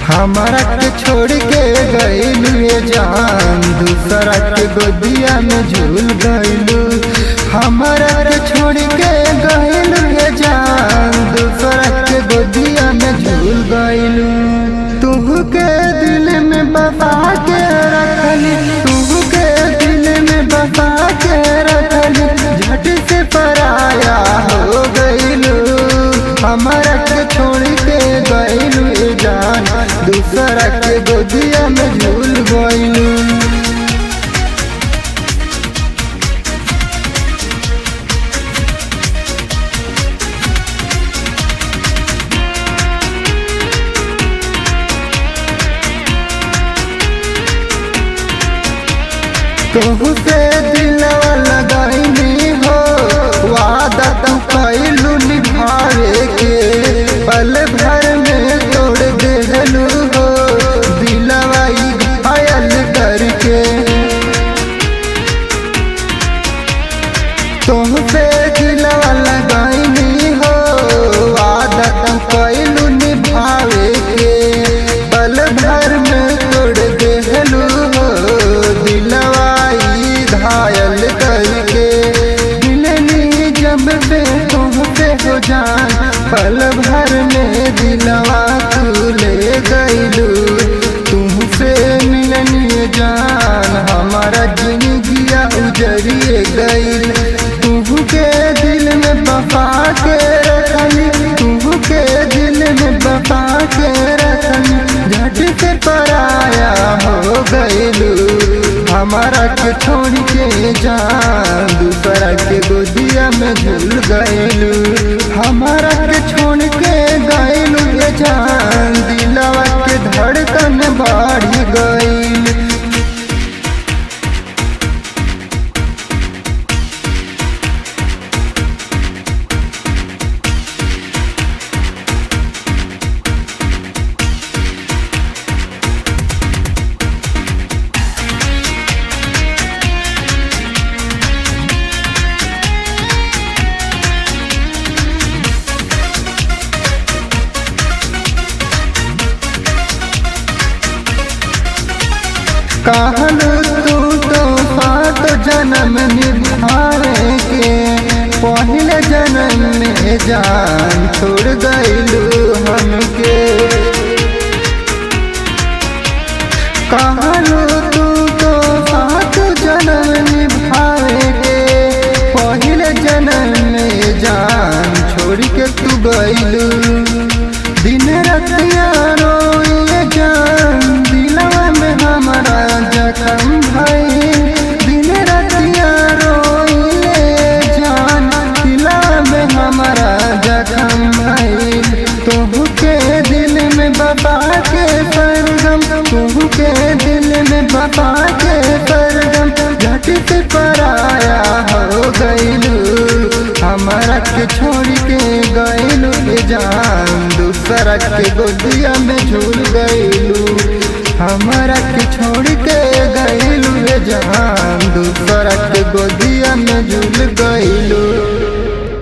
हमारा के छोड़ के गइलू ये जान, दूसरा के गोदिया में झूल गइलू। हमारा के छोड़ के गइलू ये जान, दूसरा के गोदिया में झूल गइलू। तू के दिल में बसा के रखली, तू के दिल में बसा के रखली, झट से पराया हो गइलू। हमारा के छोड़ के गइलू ये जान, दूसरा के गोदिया में झूल गइलू। तोहू से दिलवा लगाईनी हो, वादा तू कइलू निभावे के, पल भर में तोड़ देलू हो दिलवा घायल करके। तोहू से दिलवा लगाईनी हो, वादा तू कइलू निभावे के, पल भर में तोड़ देलू हो दिलवा घायल करके। मिलनी जब से तुमसे हो जान, पल भर में दिलवा तू ले गइलू। तुमसे मिलनी जान, हमारा जिंदगिया उजरिए गइल। तुमके दिल में बसा के रखली, तुमके दिल में बसा के रखली, झट से पराया हो गइलू। हमारा के छोड़ के जान, दूसरा के गोदिया में झूल गइलू। हमारा के छोड़ के गइलू ये जान, दिलवा के धड़कन बढ़ गइल। कहलू तू तो सात जन्म निभाए के, पहले जन्म में जान छोड़ गइलू हमके। कहलू तू तो सात जन्म निभाए के, पहले जन्म में जान छोड़ के तू गइलू। दिन रतिया रोइए जान, दिलवा में हमारा जख्म भई। दिन रतिया रोइए जान, दिलवा में हमारा जख्म भई। तुहू के दिल में बसा के सरगम, तुहू के दिल में बसा के सरगम, झट से पराया हो गइलू। हमारा के छोड़ के गइलू ये जान, दूसरा के गोदिया में झूल गइलू। हमारा के छोड़ के गइलू ये जान, दूसरा के गोदिया में झूल गइलू।